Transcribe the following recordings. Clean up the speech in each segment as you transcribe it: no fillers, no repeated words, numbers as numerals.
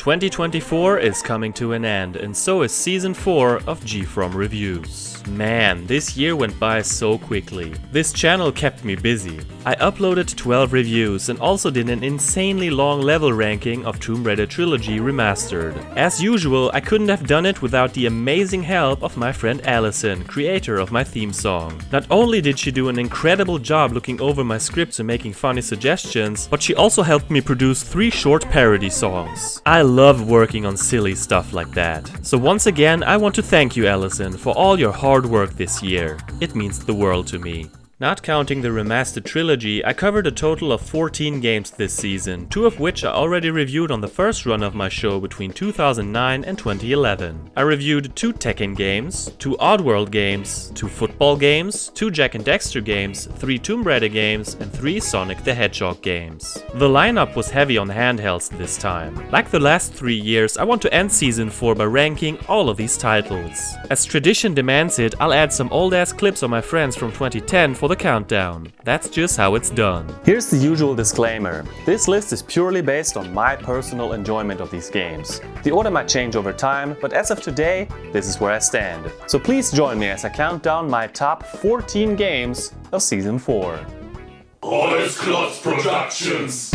2024 is coming to an end, and so is Season 4 of GFrom Reviews. Man, this year went by so quickly. This channel kept me busy. I uploaded 12 reviews and also did an insanely long level ranking of Tomb Raider Trilogy Remastered. As usual, I couldn't have done it without the amazing help of my friend Allison, creator of my theme song. Not only did she do an incredible job looking over my scripts and making funny suggestions, but she also helped me produce 3 short parody songs. I love working on silly stuff like that. So once again, I want to thank you, Allison, for all your hard work this year. It means the world to me. Not counting the remastered trilogy, I covered a total of 14 games this season, 2 of which I already reviewed on the first run of my show between 2009 and 2011. I reviewed 2 Tekken games, 2 Oddworld games, 2 football games, 2 Jak and Daxter games, 3 Tomb Raider games, and 3 Sonic the Hedgehog games. The lineup was heavy on handhelds this time. Like the last 3 years, I want to end Season 4 by ranking all of these titles. As tradition demands it, I'll add some old ass clips of my friends from 2010 for the countdown. That's just how it's done. Here's the usual disclaimer. This list is purely based on my personal enjoyment of these games. The order might change over time, but as of today, this is where I stand. So please join me as I count down my top 14 games of Season 4. Alles Klotz Productions.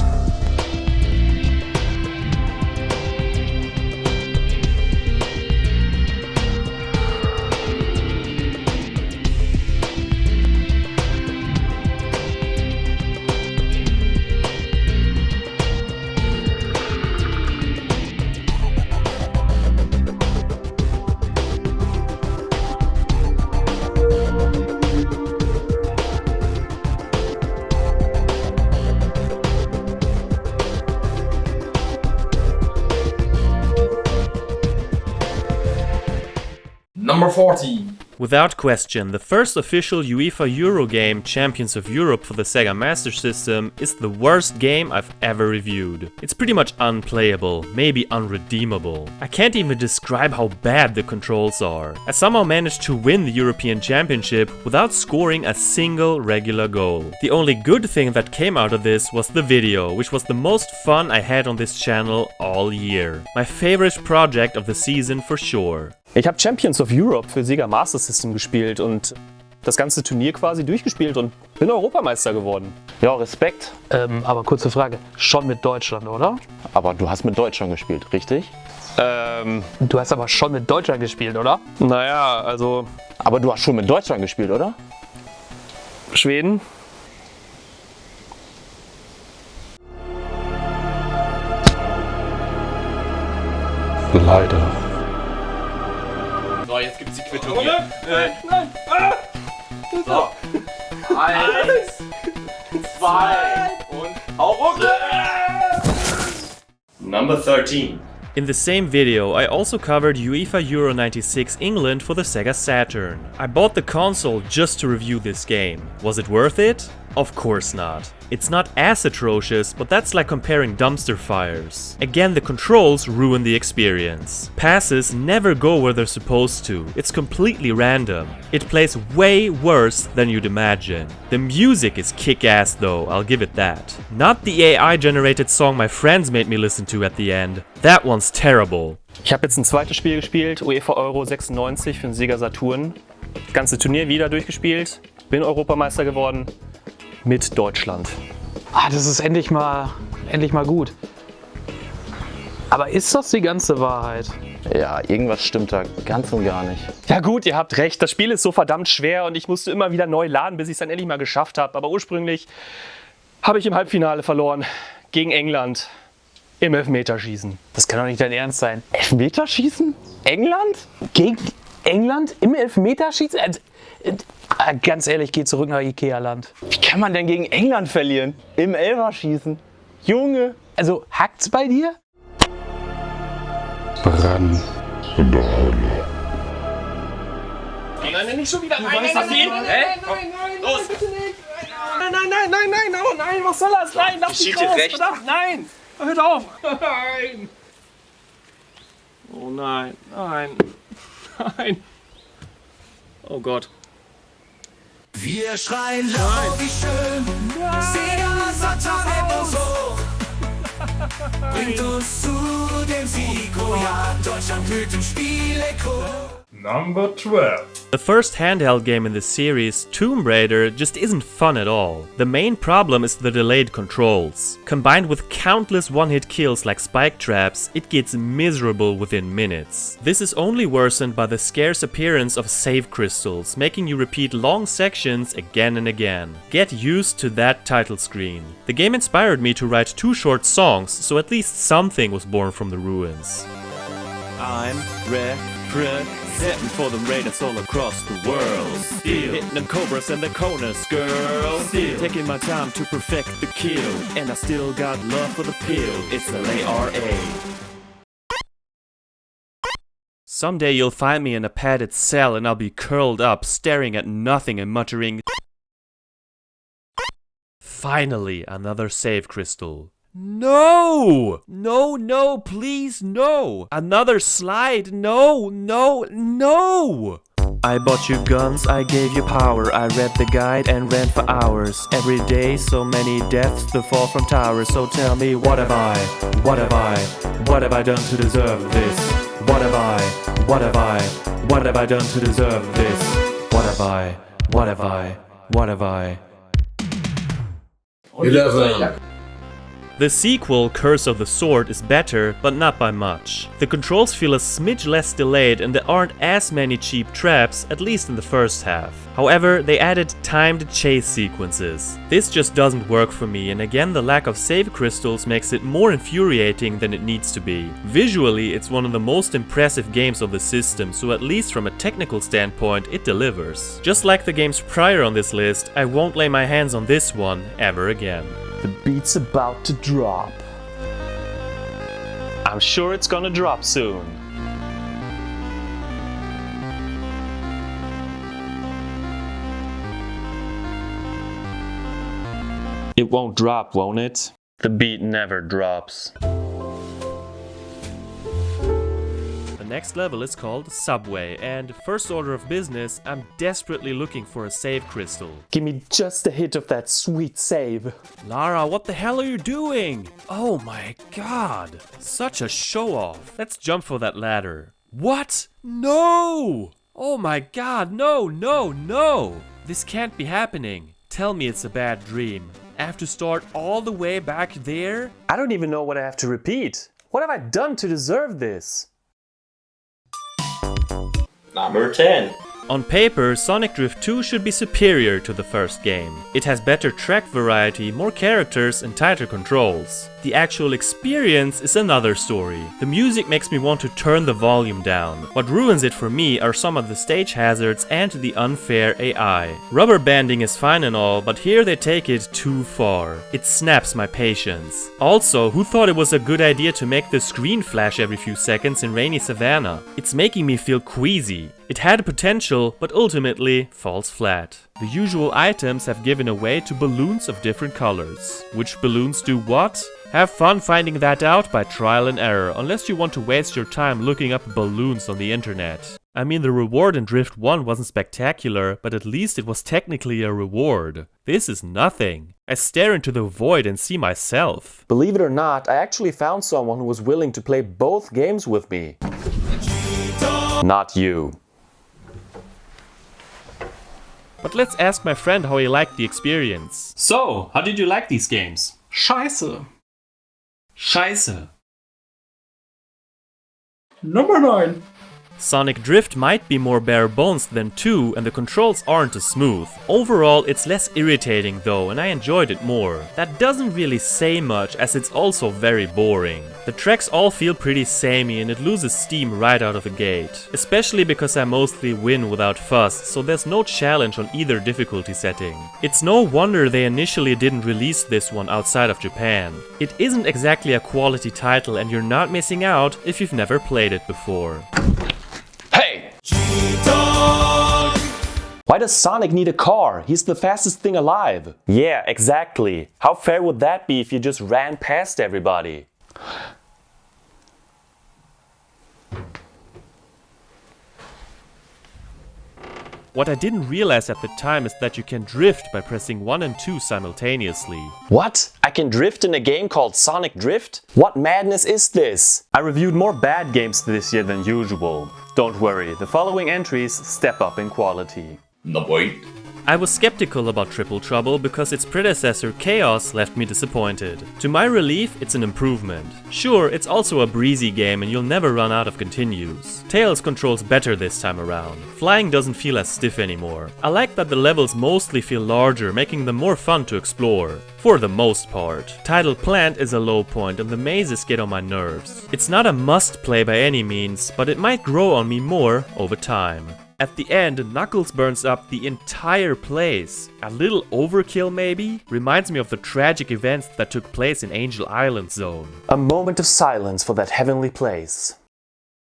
Number 14. Without question, the first official UEFA Euro game, Champions of Europe for the Sega Master System, is the worst game I've ever reviewed. It's pretty much unplayable, maybe unredeemable. I can't even describe how bad the controls are. I somehow managed to win the European Championship without scoring a single regular goal. The only good thing that came out of this was the video, which was the most fun I had on this channel all year. My favorite project of the season for sure. Ich habe Champions of Europe für Sega Master System gespielt und das ganze Turnier quasi durchgespielt und bin Europameister geworden. Ja, Respekt. Aber kurze Frage, schon mit Deutschland, oder? Aber du hast mit Deutschland gespielt, richtig? Du hast aber schon mit Deutschland gespielt, oder? Naja, also... Aber du hast schon mit Deutschland gespielt, oder? Schweden? Leider. So, jetzt gibt's die Quittung hier. Nein. So. 1, 2 und auch runter. Number 13. In the same video, I also covered UEFA Euro 96 England for the Sega Saturn. I bought the console just to review this game. Was it worth it? Of course not. It's not as atrocious, but that's like comparing dumpster fires. Again, the controls ruin the experience. Passes never go where they're supposed to. It's completely random. It plays way worse than you'd imagine. The music is kick-ass though, I'll give it that. Not the AI-generated song my friends made me listen to at the end. That one's terrible. Ich habe jetzt ein zweites Spiel gespielt, UEFA Euro 96 für den Sega Saturn. Das ganze Turnier wieder durchgespielt, bin Europameister geworden. Mit Deutschland. Das ist endlich mal gut. Aber ist das die ganze Wahrheit? Ja, irgendwas stimmt da ganz und gar nicht. Ja gut, ihr habt recht, das Spiel ist so verdammt schwer und ich musste immer wieder neu laden, bis ich es dann endlich mal geschafft habe. Aber ursprünglich habe ich im Halbfinale verloren gegen England im Elfmeterschießen. Das kann doch nicht dein Ernst sein. Elfmeterschießen? England? Gegen England im Elfmeterschießen? Ganz ehrlich, geh zurück nach Ikea-Land. Wie kann man denn gegen England verlieren? Im Elferschießen? Junge! Also, hackt's bei dir? Brand in der Hölle. Nein, nicht schon wieder. Nein, los. Bitte nicht! Nein, oh nein, was soll das? Nein, lass mich raus! Verdammt, nein! Hört auf! Nein! Oh nein. Oh Gott. Wir schreien laut, wie schön. Sega Saturn so. Bringt uns zu dem Sieg, oh ja, Deutschland hüten Spiele. Number 12. The first handheld game in the series, Tomb Raider, just isn't fun at all. The main problem is the delayed controls. Combined with countless one-hit kills like spike traps, it gets miserable within minutes. This is only worsened by the scarce appearance of save crystals, making you repeat long sections again and again. Get used to that title screen. The game inspired me to write 2 short songs, so at least something was born from the ruins. I'm representing for the raiders all across the world. Still hitting them cobras and the corners, girl. Still taking my time to perfect the kill, and I still got love for the pill. It's LARA. Someday you'll find me in a padded cell and I'll be curled up, staring at nothing and muttering, "Finally, another save crystal." No! No, no, please, no! Another slide, no, no, no! I bought you guns, I gave you power. I read the guide and ran for hours. Every day, so many deaths to fall from towers. So tell me, what have I done to deserve this? What have I done to deserve this? What have I? 11. The sequel, Curse of the Sword, is better, but not by much. The controls feel a smidge less delayed and there aren't as many cheap traps, at least in the first half. However, they added timed chase sequences. This just doesn't work for me, and again the lack of save crystals makes it more infuriating than it needs to be. Visually, it's one of the most impressive games of the system, so at least from a technical standpoint, it delivers. Just like the games prior on this list, I won't lay my hands on this one ever again. The beat's about to drop. I'm sure it's gonna drop soon. It won't drop, won't it? The beat never drops. The next level is called Subway, and first order of business, I'm desperately looking for a save crystal. Give me just a hit of that sweet save. Lara, what the hell are you doing? Oh my god, such a show-off. Let's jump for that ladder. What? No! Oh my god, no, no, no! This can't be happening. Tell me it's a bad dream. I have to start all the way back there? I don't even know what I have to repeat. What have I done to deserve this? Number 10. On paper, Sonic Drift 2 should be superior to the first game. It has better track variety, more characters and tighter controls. The actual experience is another story. The music makes me want to turn the volume down. What ruins it for me are some of the stage hazards and the unfair AI. Rubber banding is fine and all, but here they take it too far. It snaps my patience. Also, who thought it was a good idea to make the screen flash every few seconds in rainy Savannah? It's making me feel queasy. It had potential, but ultimately falls flat. The usual items have given away to balloons of different colors. Which balloons do what? Have fun finding that out by trial and error, unless you want to waste your time looking up balloons on the internet. I mean, the reward in Drift 1 wasn't spectacular, but at least it was technically a reward. This is nothing. I stare into the void and see myself. Believe it or not, I actually found someone who was willing to play both games with me. Not you. But let's ask my friend how he liked the experience. So, how did you like these games? Scheiße. Scheiße. Number 9. Sonic Drift might be more bare bones than 2 and the controls aren't as smooth. Overall, it's less irritating though, and I enjoyed it more. That doesn't really say much as it's also very boring. The tracks all feel pretty samey and it loses steam right out of the gate. Especially because I mostly win without fuss, so there's no challenge on either difficulty setting. It's no wonder they initially didn't release this one outside of Japan. It isn't exactly a quality title and you're not missing out if you've never played it before. Hey! Why does Sonic need a car? He's the fastest thing alive. Yeah, exactly. How fair would that be if you just ran past everybody? What I didn't realize at the time is that you can drift by pressing 1 and 2 simultaneously. What? I can drift in a game called Sonic Drift? What madness is this? I reviewed more bad games this year than usual. Don't worry, the following entries step up in quality. No, wait. I was skeptical about Triple Trouble because its predecessor Chaos left me disappointed. To my relief, it's an improvement. Sure, it's also a breezy game and you'll never run out of continues. Tails controls better this time around. Flying doesn't feel as stiff anymore. I like that the levels mostly feel larger, making them more fun to explore. For the most part. Tidal Plant is a low point and the mazes get on my nerves. It's not a must play by any means, but it might grow on me more over time. At the end, Knuckles burns up the entire place. A little overkill maybe? Reminds me of the tragic events that took place in Angel Island Zone. A moment of silence for that heavenly place.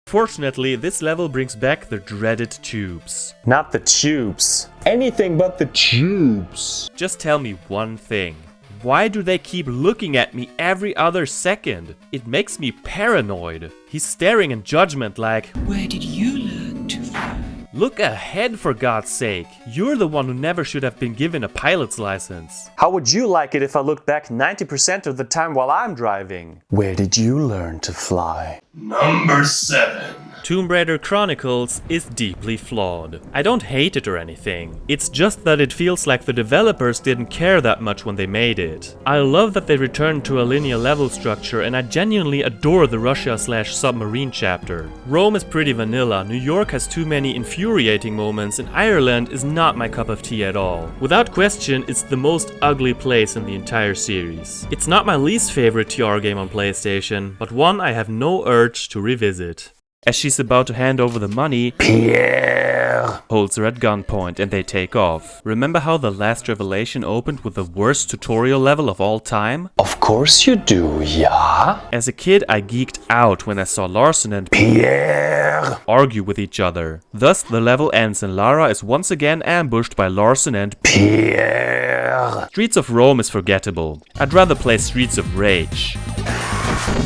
Fortunately, this level brings back the dreaded tubes. Not the tubes. Anything but the tubes. Just tell me one thing. Why do they keep looking at me every other second? It makes me paranoid. He's staring in judgment like, Where did you learn to fly? look ahead for God's sake. You're the one who never should have been given a pilot's license. How would you like it if I looked back 90% of the time while I'm driving? Where did you learn to fly? Number 7. Tomb Raider Chronicles is deeply flawed. I don't hate it or anything. It's just that it feels like the developers didn't care that much when they made it. I love that they returned to a linear level structure and I genuinely adore the Russia/submarine chapter. Rome is pretty vanilla, New York has too many infuriating moments, and Ireland is not my cup of tea at all. Without question, it's the most ugly place in the entire series. It's not my least favorite TR game on PlayStation, but one I have no urge to revisit. As she's about to hand over the money, Pierre holds her at gunpoint and they take off. Remember how the last Revelation opened with the worst tutorial level of all time? Of course you do, yeah? As a kid, I geeked out when I saw Larson and Pierre argue with each other. Thus, the level ends and Lara is once again ambushed by Larson and Pierre. Streets of Rome is forgettable. I'd rather play Streets of Rage.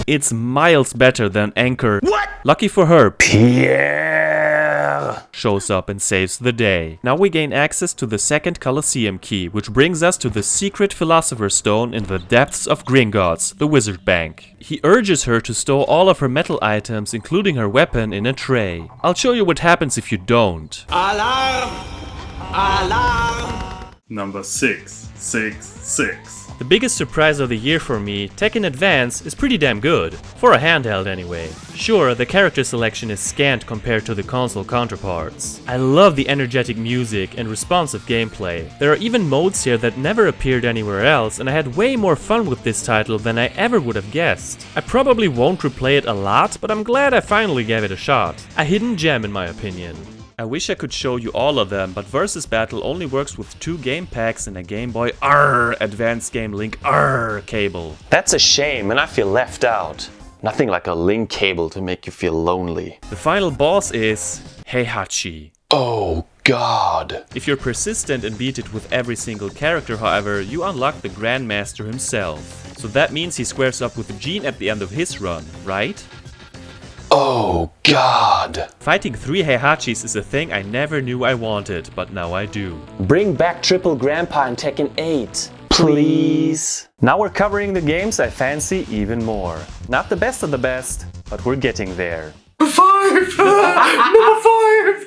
It's miles better than Anchor. What? Lucky for her, Pierre shows up and saves the day. Now we gain access to the second Colosseum key, which brings us to the secret Philosopher's Stone in the depths of Gringotts, the wizard bank. He urges her to store all of her metal items, including her weapon, in a tray. I'll show you what happens if you don't. Alarm! Alarm! Number 6. The biggest surprise of the year for me, Tekken Advance, is pretty damn good. For a handheld anyway. Sure, the character selection is scant compared to the console counterparts. I love the energetic music and responsive gameplay. There are even modes here that never appeared anywhere else, and I had way more fun with this title than I ever would have guessed. I probably won't replay it a lot, but I'm glad I finally gave it a shot. A hidden gem in my opinion. I wish I could show you all of them, but Versus Battle only works with 2 game packs and a Game Boy Advanced Game Link cable. That's a shame and I feel left out. Nothing like a link cable to make you feel lonely. The final boss is Heihachi. Oh god. If you're persistent and beat it with every single character, however, you unlock the Grandmaster himself. So that means he squares up with Jean at the end of his run, right? Oh god. Fighting 3 Heihachis is a thing I never knew I wanted, but now I do. Bring back Triple Grandpa in Tekken 8. Please. Now we're covering the games I fancy even more. Not the best of the best, but we're getting there. 5! Number 5!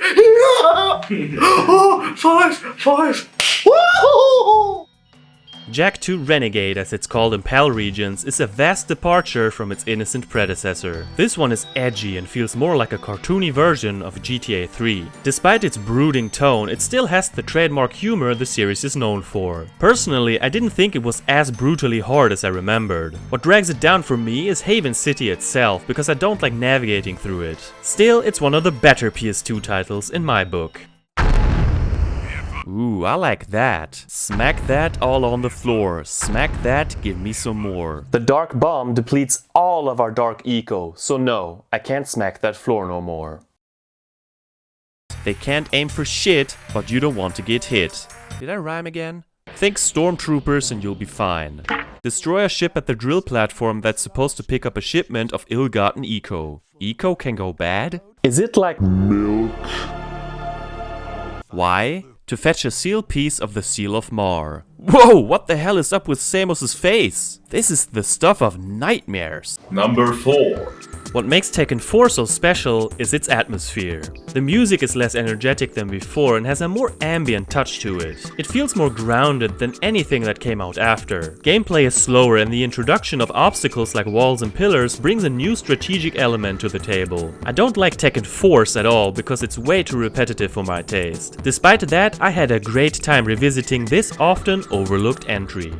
Oh, 5! Woo! Jak 2 Renegade, as it's called in PAL regions, is a vast departure from its innocent predecessor. This one is edgy and feels more like a cartoony version of GTA 3. Despite its brooding tone, it still has the trademark humor the series is known for. Personally, I didn't think it was as brutally hard as I remembered. What drags it down for me is Haven City itself, because I don't like navigating through it. Still, it's one of the better PS2 titles in my book. Ooh, I like that. Smack that all on the floor. Smack that, give me some more. The dark bomb depletes all of our dark eco, so no, I can't smack that floor no more. They can't aim for shit, but you don't want to get hit. Did I rhyme again? Think stormtroopers and you'll be fine. Destroy a ship at the drill platform that's supposed to pick up a shipment of ill-gotten eco. Eco can go bad? Is it like milk? Why? To fetch a seal piece of the Seal of Mar. Whoa, what the hell is up with Samus's face? This is the stuff of nightmares. Number 4. What makes Tekken 4 so special is its atmosphere. The music is less energetic than before and has a more ambient touch to it. It feels more grounded than anything that came out after. Gameplay is slower and the introduction of obstacles like walls and pillars brings a new strategic element to the table. I don't like Tekken Force at all because it's way too repetitive for my taste. Despite that, I had a great time revisiting this often overlooked entry.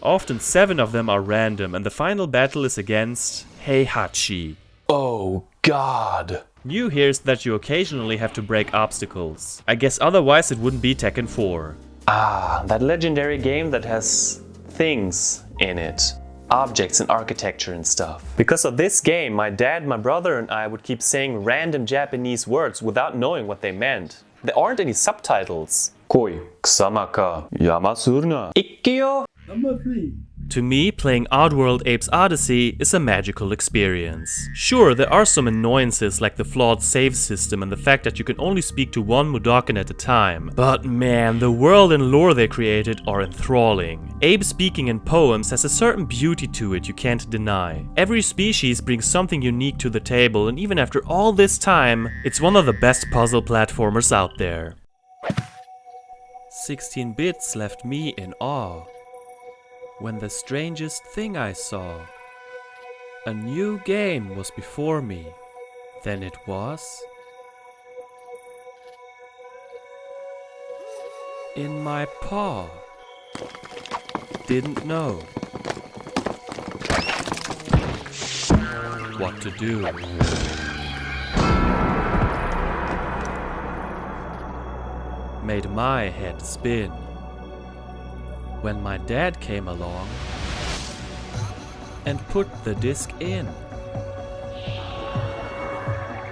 Often 7 of them are random and the final battle is against Heihachi. Oh God. New here is that you occasionally have to break obstacles. I guess otherwise it wouldn't be Tekken 4. Ah, that legendary game that has things in it. Objects and architecture and stuff. Because of this game, my dad, my brother and I would keep saying random Japanese words without knowing what they meant. There aren't any subtitles. Koi, Kusamaka, Yamasurna, Ikkyo. Number 3. To me, playing Oddworld Apes Odyssey is a magical experience. Sure, there are some annoyances like the flawed save system and the fact that you can only speak to one Mudokan at a time. But man, the world and lore they created are enthralling. Abe speaking in poems has a certain beauty to it you can't deny. Every species brings something unique to the table, and even after all this time, it's one of the best puzzle platformers out there. 16 bits left me in awe. When the strangest thing I saw, a new game was before me, then it was in my paw. Didn't know what to do. Made my head spin. When my dad came along and put the disc in.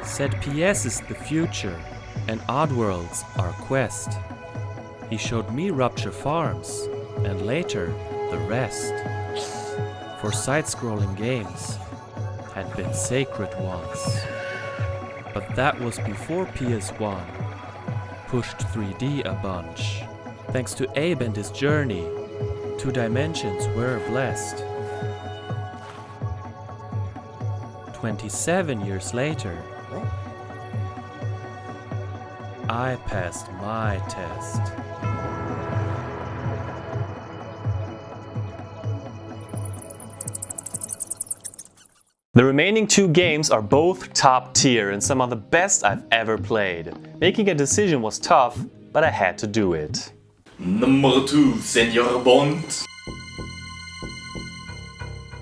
Said PS is the future and Oddworld's our quest. He showed me Rupture Farms and later the rest. For side-scrolling games had been sacred once. But that was before PS1 pushed 3D a bunch. Thanks to Abe and his journey, 2 dimensions were blessed. 27 years later, I passed my test. The remaining 2 games are both top tier and some of the best I've ever played. Making a decision was tough, but I had to do it. Number 2, Senor Bond.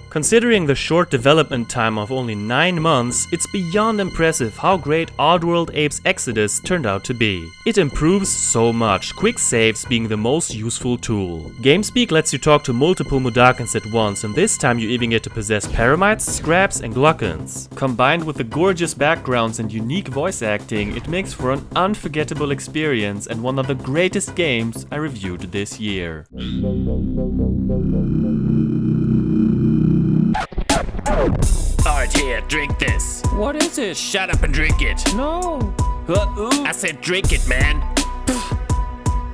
Considering the short development time of only 9 months, it's beyond impressive how great Oddworld Apes Exodus turned out to be. It improves so much, quick saves being the most useful tool. GameSpeak lets you talk to multiple Mudokons at once, and this time you even get to possess Paramites, Scraps and Gluckons. Combined with the gorgeous backgrounds and unique voice acting, it makes for an unforgettable experience and one of the greatest games I reviewed this year. Alright, here, drink this. What is it? Shut up and drink it. No. I said drink it, man.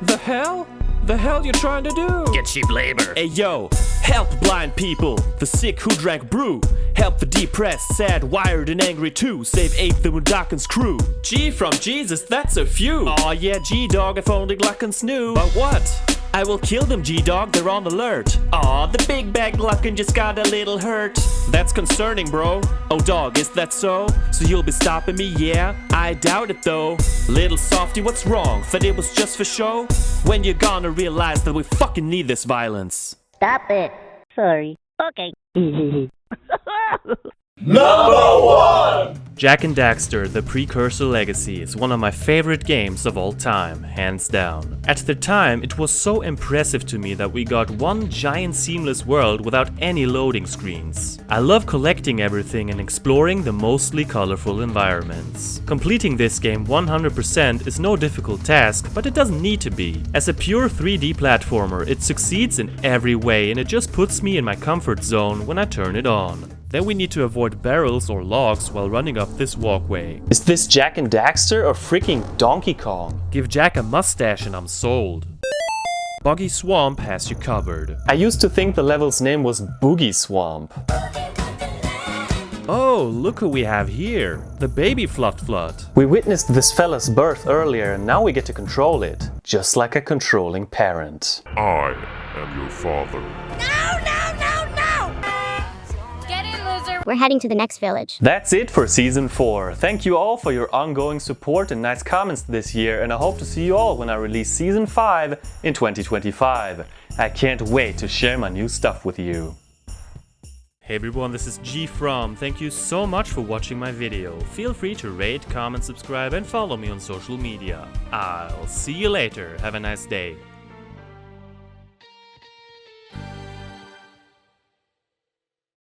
The hell? The hell you trying to do? Get cheap labor. Hey yo, help blind people, the sick who drank brew. Help the depressed, sad, wired and angry too. Save Ape the Mudokan's crew. GFrom Jesus, that's a few. Aw yeah, G-Dog, if only Gluckons knew. But what? I will kill them, G-Dog, they're on alert. Aw, the big bag Gluckon just got a little hurt. That's concerning, bro. Oh dog, is that so? So you'll be stopping me, yeah? I doubt it though. Little softy, what's wrong? Thought it was just for show? When you gonna realize that we fucking need this violence? Stop it. Sorry. Okay. Number 1. Jak and Daxter, The Precursor Legacy is one of my favorite games of all time, hands down. At the time, it was so impressive to me that we got one giant seamless world without any loading screens. I love collecting everything and exploring the mostly colorful environments. Completing this game 100% is no difficult task, but it doesn't need to be. As a pure 3D platformer, it succeeds in every way and it just puts me in my comfort zone when I turn it on. Then we need to avoid barrels or logs while running up this walkway. Is this Jack and Daxter or freaking Donkey Kong? Give Jack a mustache and I'm sold. Boggy Swamp has you covered. I used to think the level's name was Boogie Swamp. Oh, look who we have here. The baby Flut Flut. We witnessed this fella's birth earlier and now we get to control it. Just like a controlling parent. I am your father. Get in, loser. We're heading to the next village. That's it for Season 4. Thank you all for your ongoing support and nice comments this year, and I hope to see you all when I release Season 5 in 2025. I can't wait to share my new stuff with you. Hey everyone, this is GFrom. Thank you so much for watching my video. Feel free to rate, comment, subscribe and follow me on social media. I'll see you later. Have a nice day.